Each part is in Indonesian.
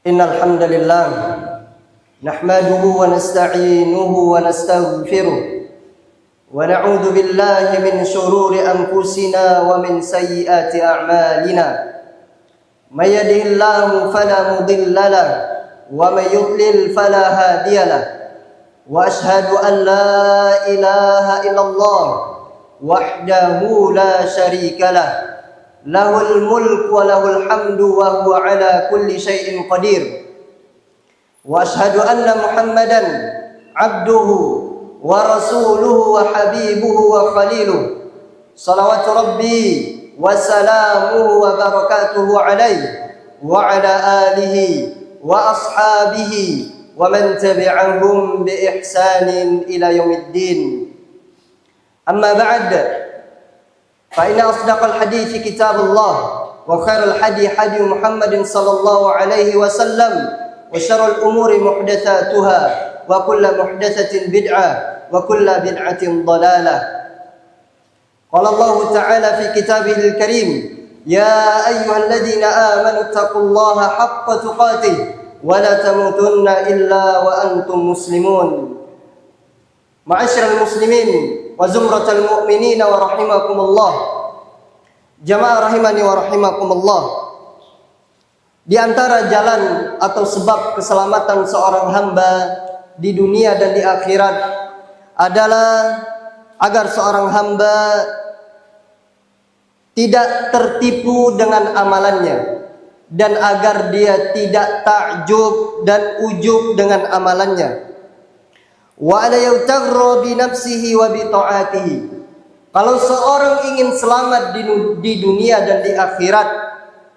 Innal hamdalillah nahmaduhu wa nasta'inuhu wa nastaghfiruh wa na'udzu billahi min shururi anfusina wa min sayyiati a'malina. May yahdihillahu fala mudilla lahu wa may yudlil fala hadiya lahu. Wa ashhadu an la ilaha illallah wahdahu la syarika lahu. Lahul mulku wa lahul hamdu wa huwa ala kulli syai'in qadir. Wa ashhadu anna Muhammadan abduhu wa rasuluhu wa habibuhu wa khaliluhu. Salawatu rabbi wa salamuhu wa barakatuhu alaihi wa ala alihi wa ashabihi wa man tabi'ahum bi ihsanin ila yaumiddin. Amma ba'd. فإن أصدق الحديث كتاب الله وخير الحدي حدي محمد صلى الله عليه وسلم وشر الأمور محدثاتها وكل محدثة بدعة وكل بدعة ضلالة. قال الله تعالى في كتابه الكريم يا أيها الذين آمنوا اتقوا الله حق تقاته ولا تموتن إلا وأنتم مسلمون. معاشر المسلمين wa zumratal mu'minina wa rahimakumullah. Jamaah rahimani wa rahimakumullah. Di antara jalan atau sebab keselamatan seorang hamba di dunia dan di akhirat adalah agar seorang hamba tidak tertipu dengan amalannya dan agar dia tidak takjub dan ujub dengan amalannya. Wa ala yaghtarra bi nafsihi wa bi ta'atihi. Kalau seorang ingin selamat di dunia dan di akhirat,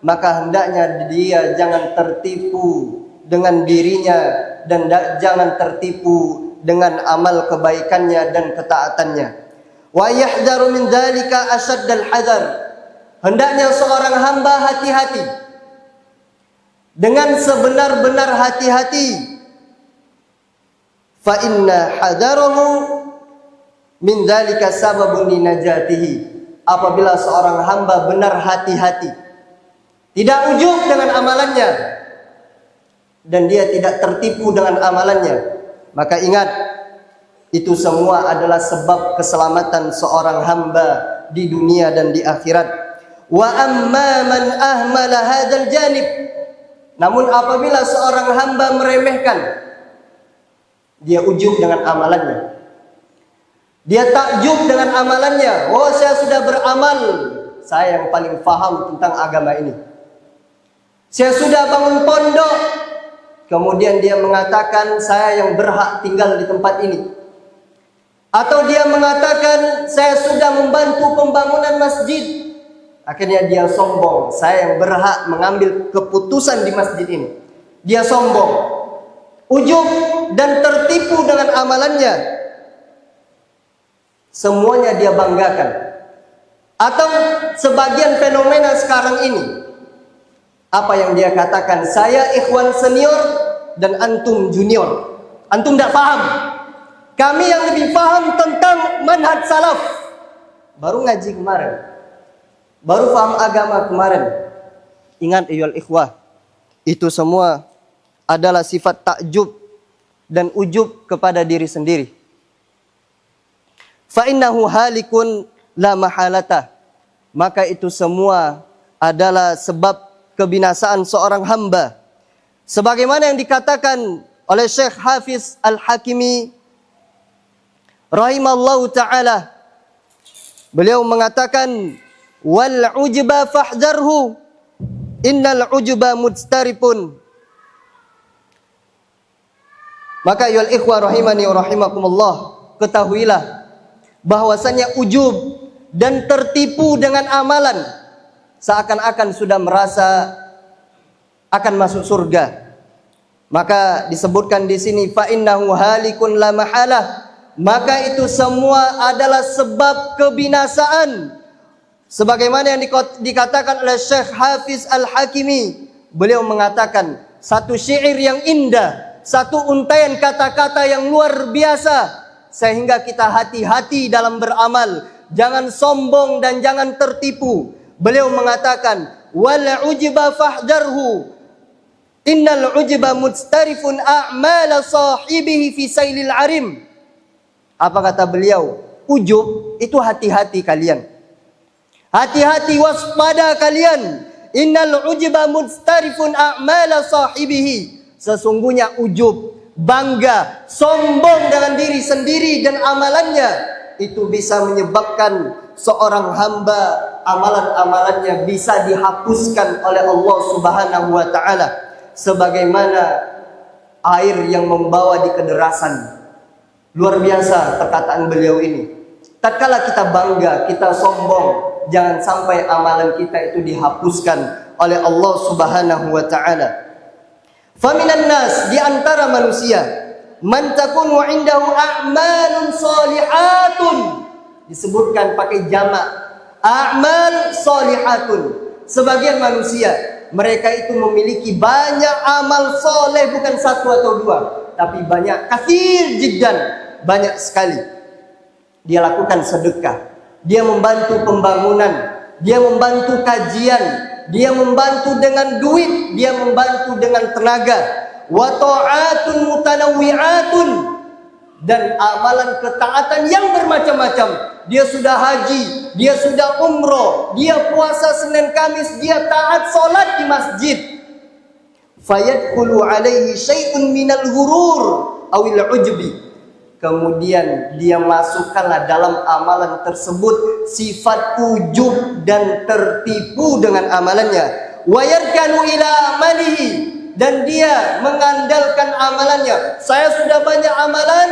maka hendaknya dia jangan tertipu dengan dirinya dan jangan tertipu dengan amal kebaikannya dan ketaatannya. Wa yahdharu min dzalika asyaddal hadzar. Hendaknya seorang hamba hati-hati dengan sebenar-benar hati-hati. Fa inna hadarahu min dzalika sababun linajatihi. Apabila seorang hamba benar hati-hati, tidak ujub dengan amalannya dan dia tidak tertipu dengan amalannya, maka ingat, itu semua adalah sebab keselamatan seorang hamba di dunia dan di akhirat. Wa amma man ahmala hadzal janib. Namun apabila seorang hamba meremehkan, dia ujub dengan amalannya, dia takjub dengan amalannya. Oh, saya sudah beramal, saya yang paling paham tentang agama ini, saya sudah bangun pondok. Kemudian dia mengatakan saya yang berhak tinggal di tempat ini. Atau dia mengatakan saya sudah membantu pembangunan masjid. Akhirnya dia sombong, saya yang berhak mengambil keputusan di masjid ini. Dia sombong, ujub dan tertipu dengan amalannya. Semuanya dia banggakan. Atau sebagian fenomena sekarang ini, apa yang dia katakan, saya ikhwan senior dan antum junior. Antum tidak paham, kami yang lebih paham tentang manhaj salaf. Baru ngaji kemarin, baru paham agama kemarin. Ingat ayyuhal ikhwah, itu semua adalah sifat takjub dan ujub kepada diri sendiri. Fa innahu halikun la mahalata. Maka itu semua adalah sebab kebinasaan seorang hamba. Sebagaimana yang dikatakan oleh Syekh Hafiz Al-Hakimi rahimallahu ta'ala. Beliau mengatakan, wal ujba fahzarhu innal ujba mudstaripun. Maka ya ikhwah rahimani wa rahimakumullah, ketahuilah bahwasanya ujub dan tertipu dengan amalan seakan-akan sudah merasa akan masuk surga. Maka disebutkan di sini fa innahu halikun la mahalah. Maka itu semua adalah sebab kebinasaan. Sebagaimana yang dikatakan oleh Syekh Hafiz Al-Hakimi, beliau mengatakan satu syair yang indah, satu untaian kata-kata yang luar biasa, sehingga kita hati-hati dalam beramal, jangan sombong dan jangan tertipu. Beliau mengatakan, wal ujba fahdarhu Innal ujba mustarifun a'mala sahibihi fi sailil arim. Apa kata beliau? Ujub itu hati-hati kalian. Hati-hati, waspada kalian. Innal ujba mustarifun a'mala sahibihi. Sesungguhnya ujub, bangga, sombong dengan diri sendiri dan amalannya, itu bisa menyebabkan seorang hamba amalan-amalannya bisa dihapuskan oleh Allah Subhanahu wa taala, sebagaimana air yang membawa di kederasan. Luar biasa perkataan beliau ini. Tatkala kita bangga, kita sombong, jangan sampai amalan kita itu dihapuskan oleh Allah Subhanahu wa taala. Faminan nas, di antara manusia, man takunu indahu a'malun shalihatun. Disebutkan pakai jamak, a'mal shalihatun. Sebagian manusia, mereka itu memiliki banyak amal soleh, bukan satu atau dua, tapi banyak, kathir jiddan, banyak sekali. Dia lakukan sedekah, dia membantu pembangunan, dia membantu kajian, dia membantu dengan duit, dia membantu dengan tenaga. Wa ta'atun mutanawwi'atun, dan amalan ketaatan yang bermacam-macam. Dia sudah haji, dia sudah umroh, dia puasa Senin Kamis, dia taat salat di masjid. Fayadkhulu alaihi syai'un minal ghurur awil ujbi. Kemudian dia masukkanlah dalam amalan tersebut sifat ujub dan tertipu dengan amalannya. Wa yarkanu ila amalihi, dan dia mengandalkan amalannya. Saya sudah banyak amalan,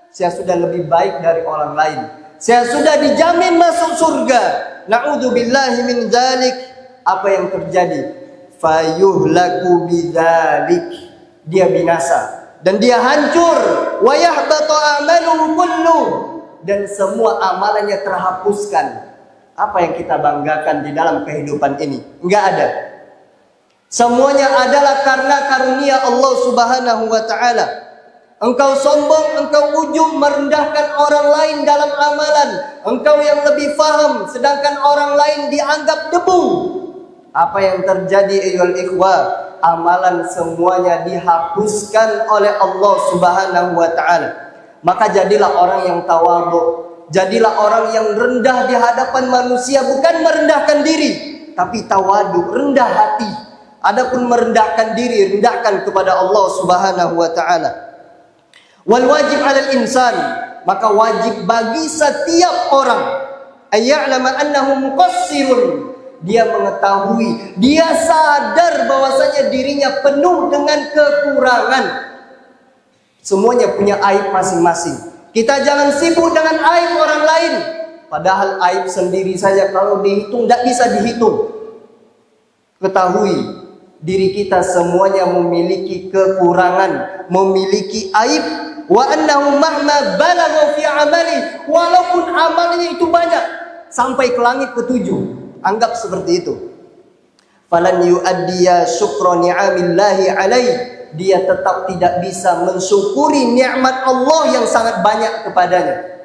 saya sudah lebih baik dari orang lain, saya sudah dijamin masuk surga. Na'udzubillahi min dzalik. Apa yang terjadi? Fayuhlaku bidzalik. Dia binasa dan dia hancur. Wa yahbatu amaluhu kullu, dan semua amalannya terhapuskan. Apa yang kita banggakan di dalam kehidupan ini? Enggak ada. Semuanya adalah karena karunia Allah Subhanahu wa taala. Engkau sombong, engkau ujub, merendahkan orang lain dalam amalan. Engkau yang lebih faham, sedangkan orang lain dianggap debu. Apa yang terjadi ayyuhal ikhwah? Amalan semuanya dihapuskan oleh Allah Subhanahu wa taala. Maka jadilah orang yang tawadhu, jadilah orang yang rendah di hadapan manusia, bukan merendahkan diri, tapi tawadhu, rendah hati. Adapun merendahkan diri, rendahkan kepada Allah Subhanahu wa taala. Wal wajib 'alal insan, maka wajib bagi setiap orang ayya'lama annahu muqassirun. Dia mengetahui, dia sadar bahwasanya dirinya penuh dengan kekurangan. Semuanya punya aib masing-masing. Kita jangan sibuk dengan aib orang lain, padahal aib sendiri saja kalau dihitung tidak bisa dihitung. Ketahui, diri kita semuanya memiliki kekurangan, memiliki aib. Wa annahu mahma balagha fi amali, walaupun amalnya itu banyak sampai ke langit ketujuh, anggap seperti itu. Falan yu'addiya syukra ni'amillahi alaih, dia tetap tidak bisa mensyukuri nikmat Allah yang sangat banyak kepadanya.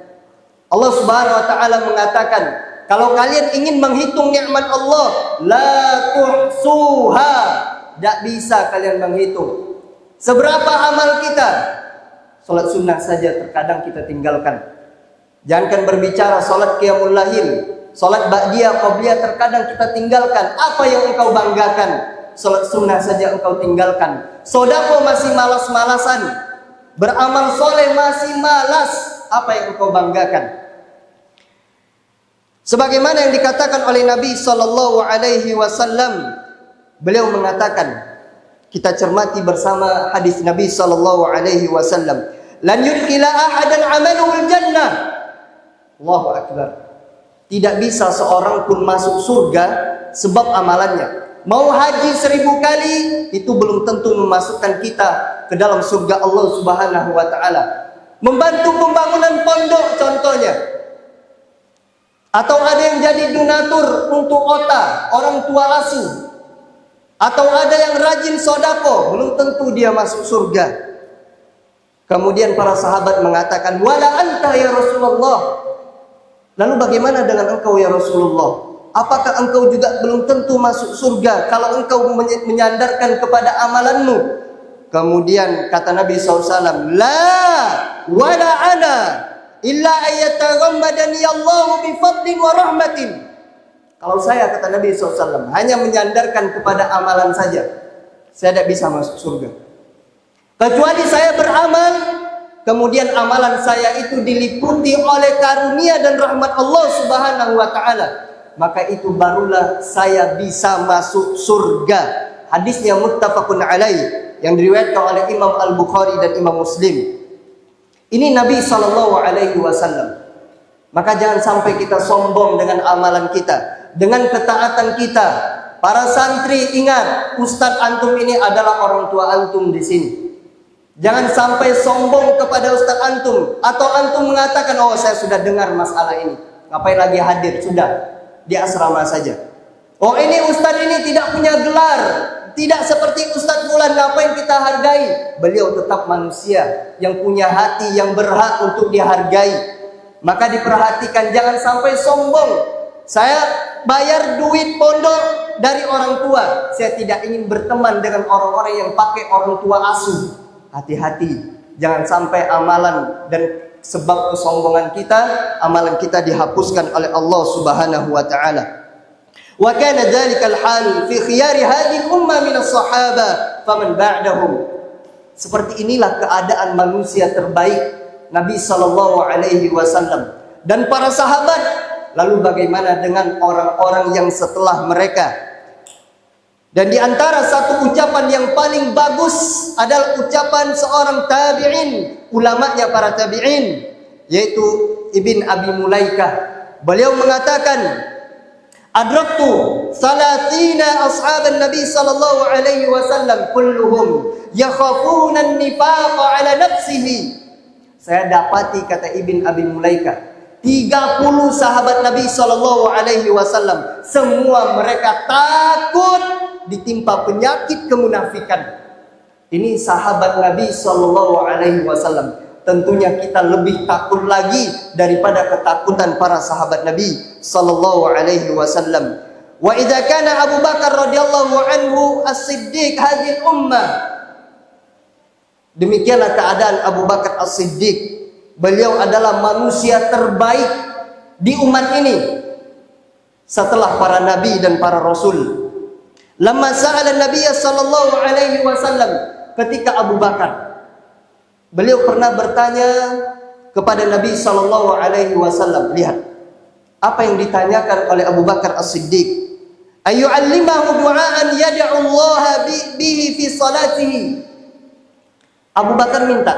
Allah Subhanahu wa taala mengatakan, kalau kalian ingin menghitung nikmat Allah, la tuhsuha, tidak bisa kalian menghitung. Seberapa amal kita? Salat sunnah saja terkadang kita tinggalkan. Jangankan berbicara salat qiyamul lail, salat ba'diyah, qabliyah terkadang kita tinggalkan. Apa yang engkau banggakan? Salat sunnah saja engkau tinggalkan. Sedekah masih malas-malasan. Beramal soleh masih malas. Apa yang engkau banggakan? Sebagaimana yang dikatakan oleh Nabi sallallahu alaihi wasallam, beliau mengatakan, kita cermati bersama hadis Nabi sallallahu alaihi wasallam, lan yudkhila ahadan amaluhu jannah. Allahu akbar. Tidak bisa seorang pun masuk surga sebab amalannya. Mau haji 1000 kali, itu belum tentu memasukkan kita ke dalam surga Allah Subhanahu wa taala. Membantu pembangunan pondok contohnya, atau ada yang jadi donatur untuk OTA, orang tua asuh, atau ada yang rajin sodako, belum tentu dia masuk surga. Kemudian para sahabat mengatakan, wala anta ya Rasulullah. Lalu bagaimana dengan engkau ya Rasulullah? apakah engkau juga belum tentu masuk surga kalau engkau menyandarkan kepada amalanmu? Kemudian kata Nabi SAW, la wala ana illa ayyataghammadani Allahu bifadlin wa rahmatin. Kalau saya, kata Nabi SAW, hanya menyandarkan kepada amalan saja, saya tidak bisa masuk surga. Kecuali saya beramal, kemudian amalan saya itu diliputi oleh karunia dan rahmat Allah Subhanahu wa ta'ala, maka itu barulah saya bisa masuk surga. Hadisnya muttafaqun alaih, yang diriwayatkan oleh Imam Al-Bukhari dan Imam Muslim. Ini Nabi SAW. Maka jangan sampai kita sombong dengan amalan kita, dengan ketaatan kita. Para santri ingat, Ustadz antum ini adalah orang tua antum di sini. Jangan sampai sombong kepada Ustadz antum, atau antum mengatakan, oh saya sudah dengar masalah ini, ngapain lagi hadir, sudah di asrama saja. Oh ini Ustadz ini tidak punya gelar, tidak seperti Ustadz Fulan, ngapain kita hargai? Beliau tetap manusia yang punya hati, yang berhak untuk dihargai. Maka diperhatikan, jangan sampai sombong. Saya bayar duit pondok dari orang tua, saya tidak ingin berteman dengan orang-orang yang pakai orang tua asuh. Hati-hati, jangan sampai amalan dan sebab kesombongan kita, amalan kita dihapuskan oleh Allah Subhanahu wa ta'ala. Wa kana dzalikal hal fi khiyari hadhihi ummah min as-sahaba faman ba'dahum. Seperti inilah keadaan manusia terbaik Nabi sallallahu alaihi wasallam dan para sahabat. Lalu bagaimana dengan orang-orang yang setelah mereka? Dan di antara satu ucapan yang paling bagus adalah ucapan seorang tabi'in, ulamanya para tabi'in, yaitu Ibn Abi Mulaikah. Beliau mengatakan, adraktu salatina ashaban Nabi sallallahu alaihi wasallam kulluhum yakhafuna an-nifaqa ala nafsihi. Saya dapati, kata Ibn Abi Mulaikah, 30 sahabat Nabi sallallahu alaihi wasallam, semua mereka takut ditimpa penyakit kemunafikan. Ini sahabat Nabi sallallahu alaihi wasallam. Tentunya kita lebih takut lagi daripada ketakutan para sahabat Nabi sallallahu alaihi wasallam. Wa idza kana Abu Bakar radhiyallahu anhu as-siddiq hadhihi ummah. Demikianlah keadaan Abu Bakar as-Siddiq. Beliau adalah manusia terbaik di umat ini setelah para nabi dan para rasul. Lamma sa'ala Nabi sallallahu alaihi wasallam, ketika Abu Bakar, beliau pernah bertanya kepada Nabi sallallahu alaihi wasallam. Lihat apa yang ditanyakan oleh Abu Bakar as-Siddiq. Ayyu'allimahu du'aan yad'u Allah bihi fi salatihi. Abu Bakar minta,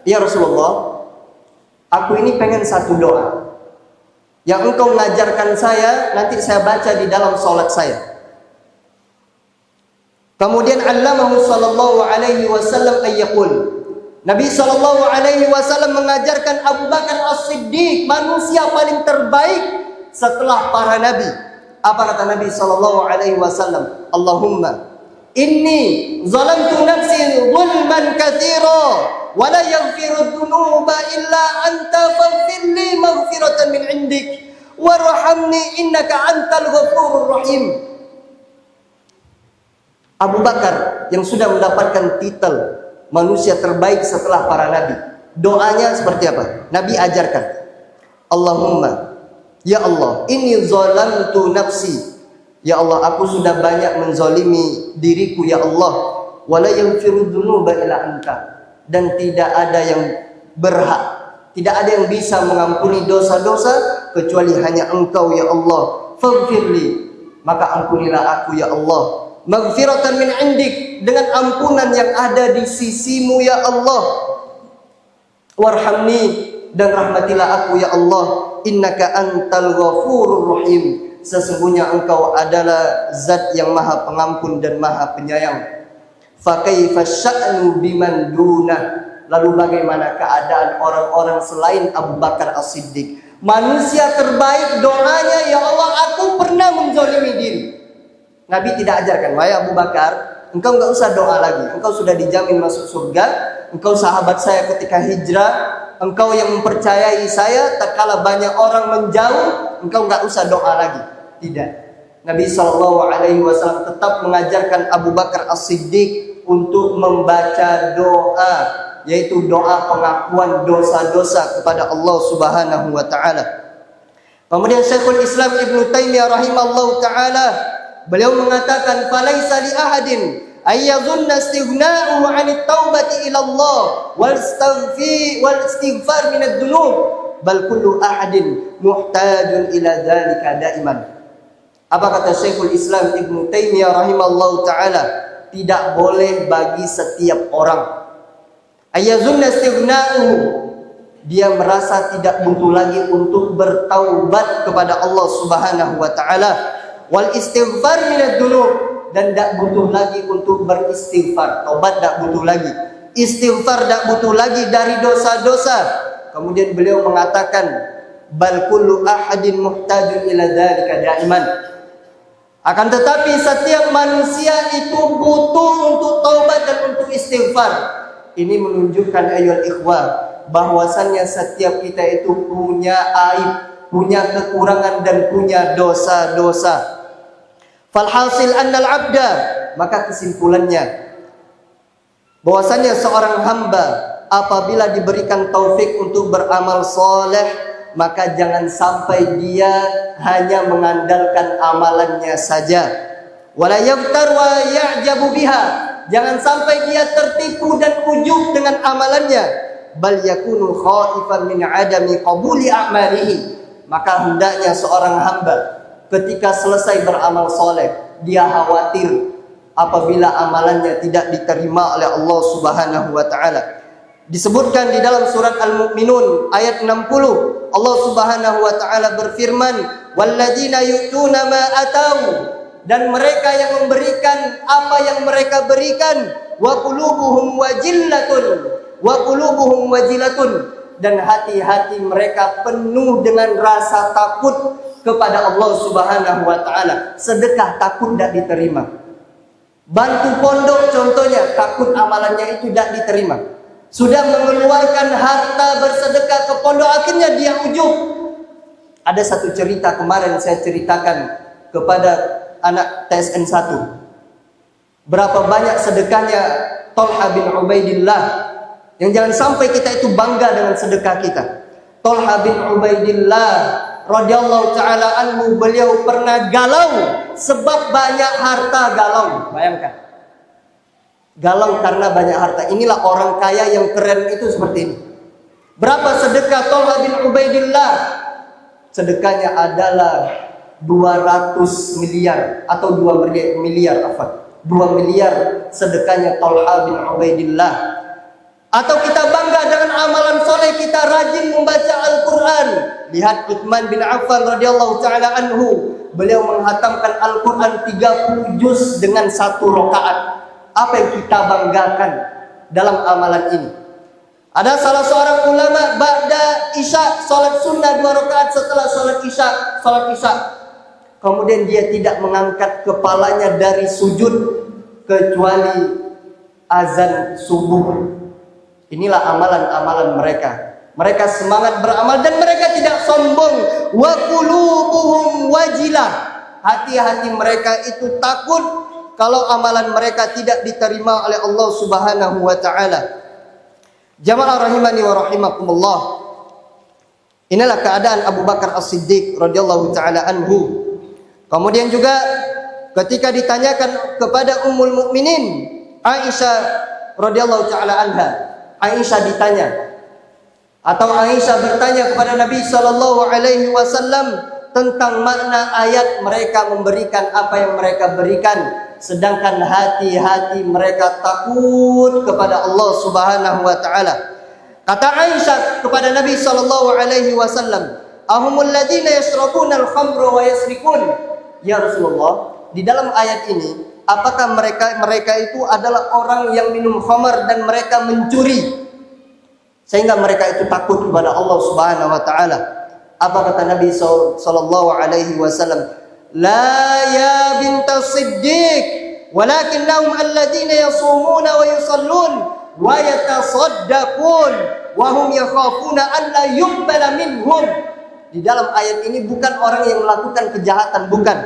ya Rasulullah, aku ini pengen satu doa yang engkau mengajarkan saya, nanti saya baca di dalam salat saya. Kemudian allamahu sallallahu alaihi wasallam ayyaqul. Nabi sallallahu alaihi wasallam mengajarkan Abu Bakar as-Siddiq, manusia paling terbaik setelah para nabi. Apa kata Nabi sallallahu alaihi wasallam? Allahumma inni zalamtu nafsi zulman katsira wa la yaghfiru dzunuba illa anta faghfir li maghfiratan min indik warhamni innaka antal ghafurur rahim. Abu Bakar yang sudah mendapatkan titel manusia terbaik setelah para nabi, doanya seperti apa? Nabi ajarkan, Allahumma, ya Allah, inni zalamtu nafsi, ya Allah, aku sudah banyak menzalimi diriku, ya Allah. Wala yaghfiru dzunuba illa anta, dan tidak ada yang berhak, tidak ada yang bisa mengampuni dosa-dosa kecuali hanya Engkau, ya Allah. Faghfirli, maka ampunilah aku, ya Allah. Maghfiratan min indik, dengan ampunan yang ada di sisimu, ya Allah. Warhamni, dan rahmatilah aku, ya Allah. Innaka antal ghafurur rahim, sesungguhnya Engkau adalah zat yang maha pengampun dan maha penyayang. Fa kaifa sya'nu biman dunah, lalu bagaimana keadaan orang-orang selain Abu Bakar as-Siddiq? Manusia terbaik doanya, ya Allah, aku pernah menzalimi diri. Nabi tidak ajarkan, wahai Abu Bakar, engkau enggak usah doa lagi, engkau sudah dijamin masuk surga, engkau sahabat saya ketika hijrah, engkau yang mempercayai saya tatkala banyak orang menjauh, engkau enggak usah doa lagi. Tidak. Nabi SAW tetap mengajarkan Abu Bakar As-Siddiq untuk membaca doa, yaitu doa pengakuan dosa-dosa kepada Allah Subhanahu wa taala. Kemudian Syekhul Islam Ibnu Taimiyah rahimallahu taala, beliau mengatakan falaisa li ahadin ayyadhunna istighna'uhu 'anit taubati ila Allah wal istighfar min ad-dunub bal kullu ahadin muhtajun ila dzalika daiman. Apa kata Syekhul Islam Ibnu Taimiyah rahimallahu taala? Tidak boleh bagi setiap orang ayyadhunna istighna'uhu, dia merasa tidak butuh lagi untuk bertaubat kepada Allah Subhanahu wa taala, wal istighfar min ad-dunub, dan tidak butuh lagi untuk beristighfar. Taubat tidak butuh lagi, istighfar tidak butuh lagi dari dosa-dosa. Kemudian beliau mengatakan bal kullu ahadin muhtajun ila dzalika daiman. Akan tetapi setiap manusia itu butuh untuk taubat dan untuk istighfar. Ini menunjukkan ayyuhal ikhwah bahwasannya setiap kita itu punya aib, punya kekurangan dan punya dosa-dosa. Falhasil annal abda, maka kesimpulannya bahwasannya seorang hamba apabila diberikan taufik untuk beramal soleh, maka jangan sampai dia hanya mengandalkan amalannya saja. Wala yabtar wa ya'jabu biha, jangan sampai dia tertipu dan ujub dengan amalannya. Bal yakunu khaifan min adami qabuli a'malihi, maka hendaknya seorang hamba ketika selesai beramal soleh, dia khawatir apabila amalannya tidak diterima oleh Allah Subhanahu wa taala. Disebutkan di dalam surat Al-Mu'minun ayat 60, Allah Subhanahu wa taala berfirman, "Walladzina yu'tuna ma atau", dan mereka yang memberikan apa yang mereka berikan, wa qulubuhum wajilatun, dan hati-hati mereka penuh dengan rasa takut kepada Allah Subhanahu wa taala. Sedekah takut tidak diterima. Bantu pondok contohnya, takut amalannya itu tidak diterima. Sudah mengeluarkan harta bersedekah ke pondok, akhirnya dia ujub. Ada satu cerita kemarin saya ceritakan kepada anak TSN 1. Berapa banyak sedekahnya Thalha bin Ubaidillah, yang jangan sampai kita itu bangga dengan sedekah kita. Thalha bin Ubaidillah radhiyallahu taala anhu, beliau pernah galau sebab banyak harta. Galau, bayangkan. Galau karena banyak harta. Inilah orang kaya yang keren itu seperti ini. Berapa sedekah Thalha bin Ubaidillah? Sedekahnya adalah 200 miliar atau 2 miliar, 2 miliar sedekahnya Thalha bin Ubaidillah. Atau kita bangga dengan amalan soleh, kita rajin membaca Al-Quran. Lihat Utsman bin Affan radhiyallahu taala anhu, beliau menghatamkan Al-Quran 30 juz dengan 1 rakaat. Apa yang kita banggakan dalam amalan ini? Ada salah seorang ulama ba'da isya, salat sunnah 2 rakaat setelah salat isya. Kemudian dia tidak mengangkat kepalanya dari sujud kecuali azan subuh. Inilah amalan-amalan mereka. Mereka semangat beramal dan mereka tidak sombong. Wa qulubuhum wajilah, hati-hati mereka itu takut kalau amalan mereka tidak diterima oleh Allah Subhanahu wa taala. Jamaah rahimani wa rahimakumullah. Inilah keadaan Abu Bakar As-Siddiq radhiyallahu taala anhu. Kemudian juga ketika ditanyakan kepada Ummul Mukminin Aisyah radhiyallahu taala anha, Aisyah ditanya, atau Aisyah bertanya kepada Nabi sallallahu alaihi wasallam tentang makna ayat mereka memberikan apa yang mereka berikan, sedangkan hati-hati mereka takut kepada Allah Subhanahu wa taala. Kata Aisyah kepada Nabi sallallahu alaihi wasallam, "Ahumul ladzina yashrabuna al-khamra wa yasrikun?" Ya Rasulullah, di dalam ayat ini apakah mereka itu adalah orang yang minum khamar dan mereka mencuri sehingga mereka itu takut kepada Allah Subhanahu wa taala? Apa kata Nabi sallallahu alaihi wasallam? La ya bintas Siddiq, walakinnahum alladzina yasumuna wa yusallun wa yatasaddaqun wa hum yakhafuna an la yuqbala minhum. Di di dalam ayat ini bukan orang yang melakukan kejahatan, bukan.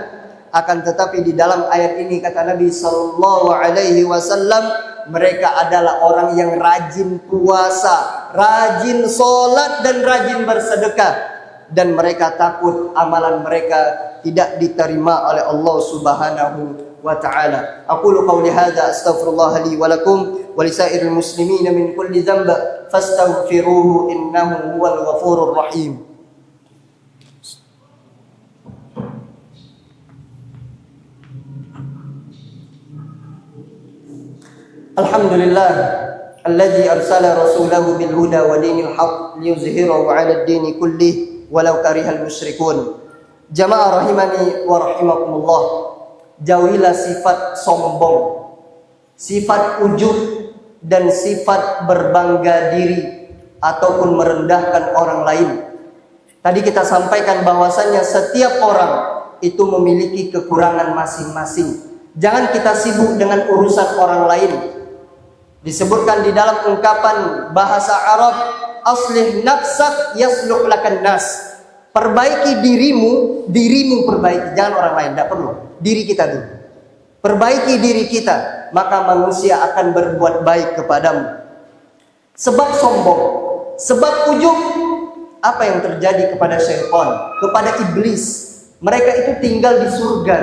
Akan tetapi di dalam ayat ini kata Nabi sallallahu alaihi wasallam, mereka adalah orang yang rajin puasa, rajin sholat dan rajin bersedekah, dan mereka takut amalan mereka tidak diterima oleh Allah Subhanahu wa ta'ala. Aqulu qawli hadza astaghfirullah li wa lakum wa lisairil muslimin min kulli dhanb fastaghfiruhu innahu huwal ghafurur rahim. Alhamdulillah alladzi arsala rasulahu bil huda wa dinil haqq liyuzhirahu 'ala ad-din kullih walau karihal musyrikun. Jamaah rahimani wa rahimakumullah. Jauhilah sifat sombong, sifat ujub, dan sifat berbangga diri ataupun merendahkan orang lain. Tadi kita sampaikan bahwasannya setiap orang itu memiliki kekurangan masing-masing. Jangan kita sibuk dengan urusan orang lain. Disebutkan di dalam ungkapan bahasa Arab, aslih nafsak yasluh lakan nas. Perbaiki dirimu, dirimu perbaiki, jangan orang lain, tidak perlu. Diri kita dulu. Perbaiki diri kita, maka manusia akan berbuat baik kepadamu. Sebab sombong, sebab ujub, apa yang terjadi kepada syaitan, kepada iblis? Mereka itu tinggal di surga,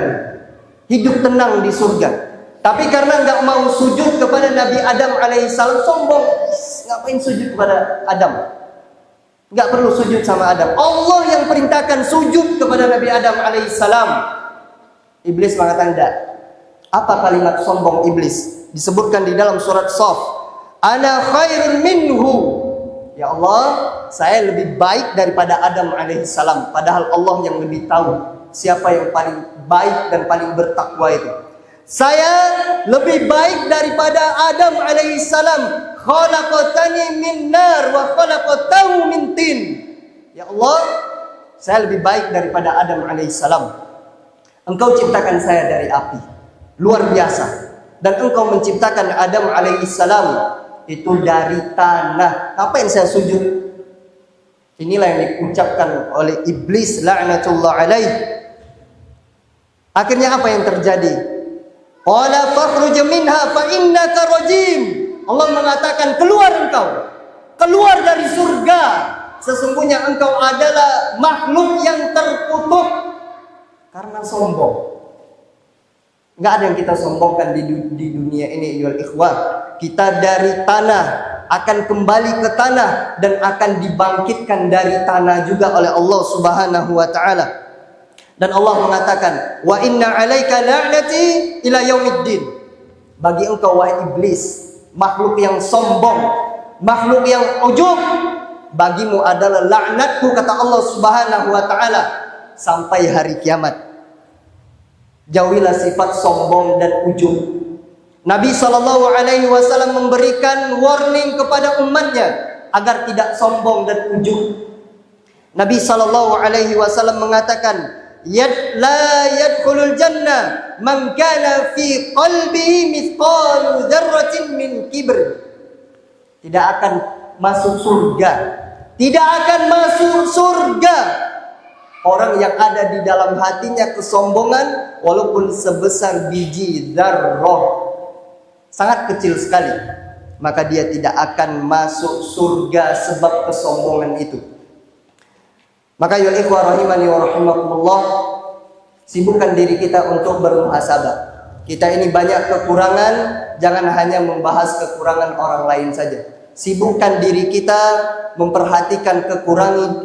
hidup tenang di surga. Tapi karena nggak mau sujud kepada Nabi Adam alaihissalam, sombong. Ngapain sujud kepada Adam? Nggak perlu sujud sama Adam. Allah yang perintahkan sujud kepada Nabi Adam alaihissalam. Iblis mengatakan tidak. Apa kalimat sombong iblis? Disebutkan di dalam surat Shaf. Ana khairun minhu. Ya Allah, saya lebih baik daripada Adam alaihissalam. Padahal Allah yang lebih tahu siapa yang paling baik dan paling bertakwa itu. Saya lebih baik daripada Adam alaihissalam. Khalaqatani min nar wa khalaqatahu min tin. Ya Allah, saya lebih baik daripada Adam alaihissalam. Engkau ciptakan saya dari api, luar biasa. Dan engkau menciptakan Adam alaihissalam itu dari tanah. Apa yang saya sujud? Inilah yang diucapkan oleh iblis laknatullah alaih. Akhirnya apa yang terjadi? Qala fakhruj minha fa innaka rajim. Allah mengatakan, keluar engkau, keluar dari surga. Sesungguhnya engkau adalah makhluk yang terkutuk karena sombong. Enggak ada yang kita sombongkan di dunia ini, ya ikhwah. Kita dari tanah akan kembali ke tanah dan akan dibangkitkan dari tanah juga oleh Allah Subhanahu wa taala. Dan Allah mengatakan, wa inna 'alaika la'nati ila yaumiddin. Bagi engkau wahai iblis, makhluk yang sombong, makhluk yang ujub, bagimu adalah laknatku, kata Allah Subhanahu wa taala, sampai hari kiamat. Jauhilah sifat sombong dan ujub. Nabi sallallahu alaihi wasallam memberikan warning kepada umatnya agar tidak sombong dan ujub. Nabi sallallahu alaihi wasallam mengatakan, la yadkhulul jannah man kana fi qalbihi mithqalu dzarratin min kibr. Tidak akan masuk surga, tidak akan masuk surga orang yang ada di dalam hatinya kesombongan walaupun sebesar biji dzarrah, sangat kecil sekali, maka dia tidak akan masuk surga sebab kesombongan itu. Maka ya ikhwah rahimani wa rahimakumullah, sibukkan diri kita untuk bermuhasabah. Kita ini banyak kekurangan, jangan hanya membahas kekurangan orang lain saja. Sibukkan diri kita, memperhatikan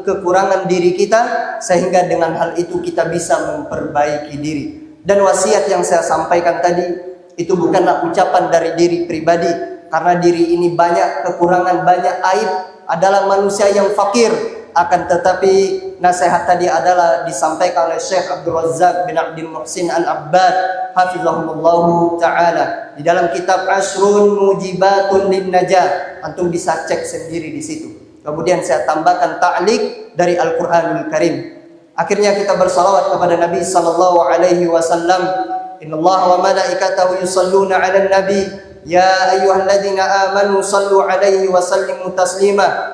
kekurangan diri kita, sehingga dengan hal itu kita bisa memperbaiki diri. Dan wasiat yang saya sampaikan tadi, itu bukanlah ucapan dari diri pribadi, karena diri ini banyak kekurangan, banyak aib, adalah manusia yang fakir. Akan tetapi nasihat tadi adalah disampaikan oleh Syekh Abdul Razzaq bin Abdul Muhsin Al-Abbad hafizahumullahu ta'ala di dalam kitab Ashrun Mujibatun Lin Najah. Antum bisa cek sendiri di situ. Kemudian saya tambahkan ta'liq dari Al-Qur'anul Karim. Akhirnya kita bersalawat kepada Nabi sallallahu alaihi wasallam. Innallaha wa malaikatahu yusalluna 'alan nabi ya ayyuhalladzina amanu sallu alaihi wa sallimu taslima.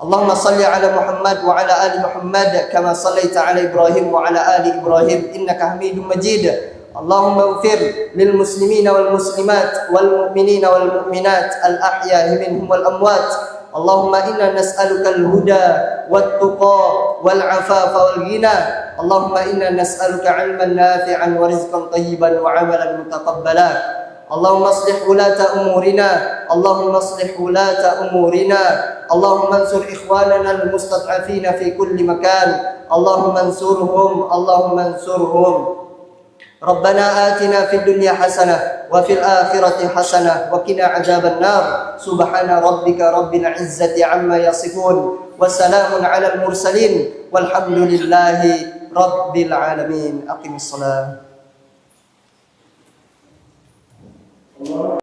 Allahumma salli ala Muhammad wa ala ali Muhammad kama sallaita ala Ibrahim wa ala ali Ibrahim innaka Hamidum Majid. Allahumma ighfir lil muslimina wal muslimat wal mu'minina wal mu'minat al ahya'i minhum wal amwat. Allahumma inna nas'aluka al huda wat tuqa wal afafa wal ghina. Allahumma inna nas'aluka 'ilman nafi'an wa rizqan tayyiban wa 'amalan mutaqabbala. اللهم اصلح ولاة أمورنا اللهم اصلح ولاة أمورنا اللهم انصر إخواننا المستضعفين في كل مكان اللهم انصرهم ربنا آتنا في الدنيا حسنة وفي الآخرة حسنة وقنا عذاب النار سبحان ربك رب العزة عما يصفون وسلام على المرسلين والحمد لله رب العالمين. أقم الصلاة.